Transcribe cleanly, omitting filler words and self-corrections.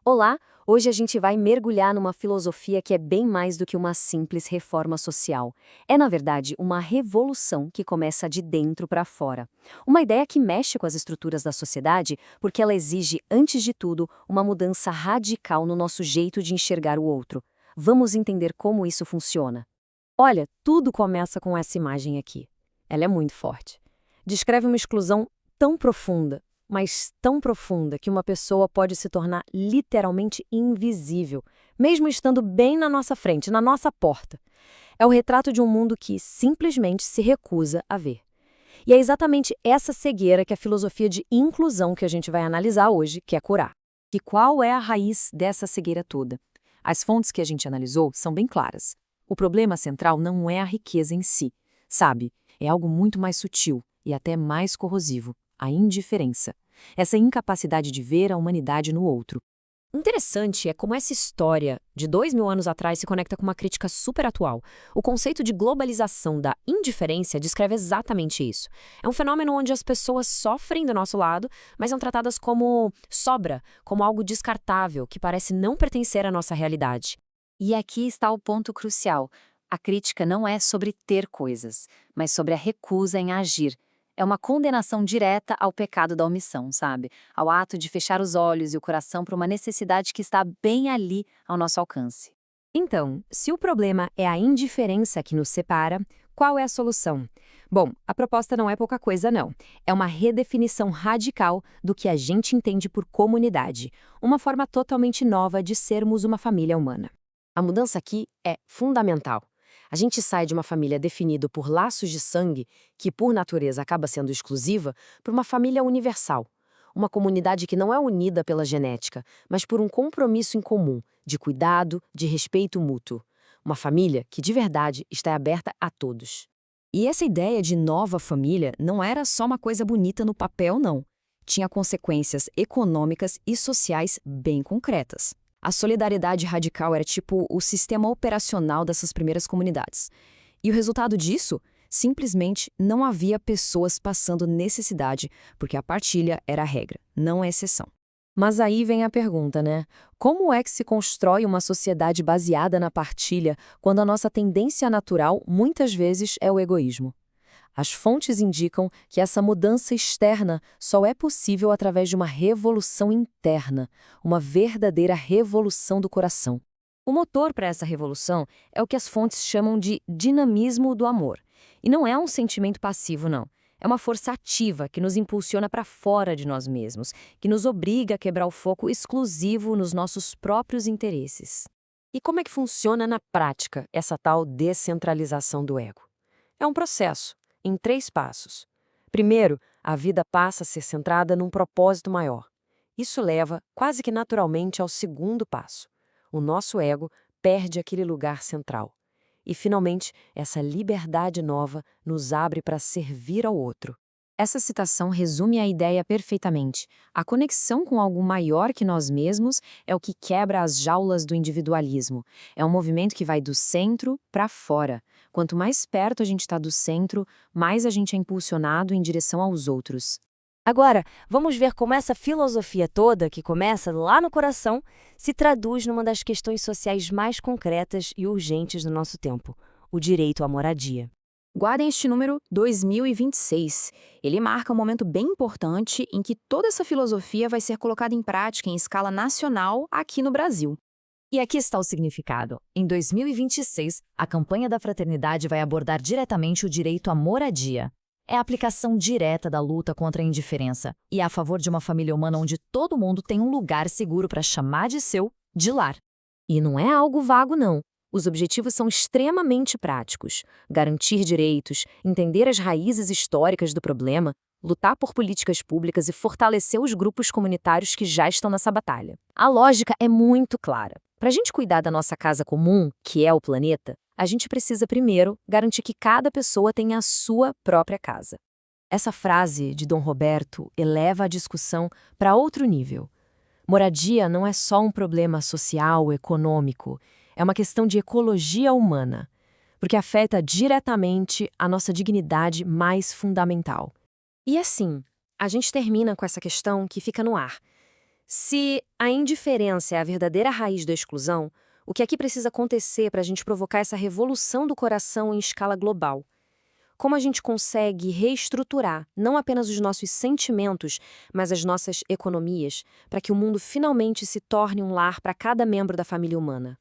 Olá! Hoje a gente vai mergulhar numa filosofia que é bem mais do que uma simples reforma social. É, na verdade, uma revolução que começa de dentro para fora. Uma ideia que mexe com as estruturas da sociedade porque ela exige, antes de tudo, uma mudança radical no nosso jeito de enxergar o outro. Vamos entender como isso funciona. Olha, tudo começa com essa imagem aqui. Ela é muito forte. Descreve uma exclusão tão profunda, mas tão profunda que uma pessoa pode se tornar literalmente invisível, mesmo estando bem na nossa frente, na nossa porta. É o retrato de um mundo que simplesmente se recusa a ver. E é exatamente essa cegueira que a filosofia de inclusão que a gente vai analisar hoje quer curar. E qual é a raiz dessa cegueira toda? As fontes que a gente analisou são bem claras. O problema central não é a riqueza em si, sabe? É algo muito mais sutil e até mais corrosivo, a indiferença. Essa incapacidade de ver a humanidade no outro. Interessante é como essa história de 2000 anos atrás se conecta com uma crítica super atual. O conceito de globalização da indiferença descreve exatamente isso. É um fenômeno onde as pessoas sofrem do nosso lado, mas são tratadas como sobra, como algo descartável, que parece não pertencer à nossa realidade. E aqui está o ponto crucial. A crítica não é sobre ter coisas, mas sobre a recusa em agir. É uma condenação direta ao pecado da omissão, sabe? Ao ato de fechar os olhos e o coração para uma necessidade que está bem ali ao nosso alcance. Então, se o problema é a indiferença que nos separa, qual é a solução? Bom, a proposta não é pouca coisa, não. É uma redefinição radical do que a gente entende por comunidade, uma forma totalmente nova de sermos uma família humana. A mudança aqui é fundamental. A gente sai de uma família definida por laços de sangue, que por natureza acaba sendo exclusiva, para uma família universal. Uma comunidade que não é unida pela genética, mas por um compromisso em comum, de cuidado, de respeito mútuo. Uma família que de verdade está aberta a todos. E essa ideia de nova família não era só uma coisa bonita no papel, não. Tinha consequências econômicas e sociais bem concretas. A solidariedade radical era tipo o sistema operacional dessas primeiras comunidades. E o resultado disso? Simplesmente não havia pessoas passando necessidade, porque a partilha era a regra, não a exceção. Mas aí vem a pergunta, né? Como é que se constrói uma sociedade baseada na partilha quando a nossa tendência natural, muitas vezes, é o egoísmo? As fontes indicam que essa mudança externa só é possível através de uma revolução interna, uma verdadeira revolução do coração. O motor para essa revolução é o que as fontes chamam de dinamismo do amor. E não é um sentimento passivo, não. É uma força ativa que nos impulsiona para fora de nós mesmos, que nos obriga a quebrar o foco exclusivo nos nossos próprios interesses. E como é que funciona na prática essa tal descentralização do ego? É um processo, em 3 passos. Primeiro, a vida passa a ser centrada num propósito maior. Isso leva, quase que naturalmente, ao segundo passo. O nosso ego perde aquele lugar central. E, finalmente, essa liberdade nova nos abre para servir ao outro. Essa citação resume a ideia perfeitamente. A conexão com algo maior que nós mesmos é o que quebra as jaulas do individualismo. É um movimento que vai do centro para fora. Quanto mais perto a gente está do centro, mais a gente é impulsionado em direção aos outros. Agora, vamos ver como essa filosofia toda, que começa lá no coração, se traduz numa das questões sociais mais concretas e urgentes do nosso tempo: o direito à moradia. Guardem este número 2026. Ele marca um momento bem importante em que toda essa filosofia vai ser colocada em prática em escala nacional aqui no Brasil. E aqui está o significado. Em 2026, a campanha da fraternidade vai abordar diretamente o direito à moradia. É a aplicação direta da luta contra a indiferença e a favor de uma família humana onde todo mundo tem um lugar seguro para chamar de seu, de lar. E não é algo vago, não. Os objetivos são extremamente práticos: garantir direitos, entender as raízes históricas do problema, lutar por políticas públicas e fortalecer os grupos comunitários que já estão nessa batalha. A lógica é muito clara. Para a gente cuidar da nossa casa comum, que é o planeta, a gente precisa primeiro garantir que cada pessoa tenha a sua própria casa. Essa frase de Dom Roberto eleva a discussão para outro nível. Moradia não é só um problema social, econômico, é uma questão de ecologia humana, porque afeta diretamente a nossa dignidade mais fundamental. E assim, a gente termina com essa questão que fica no ar. Se a indiferença é a verdadeira raiz da exclusão, o que aqui precisa acontecer para a gente provocar essa revolução do coração em escala global? Como a gente consegue reestruturar não apenas os nossos sentimentos, mas as nossas economias, para que o mundo finalmente se torne um lar para cada membro da família humana?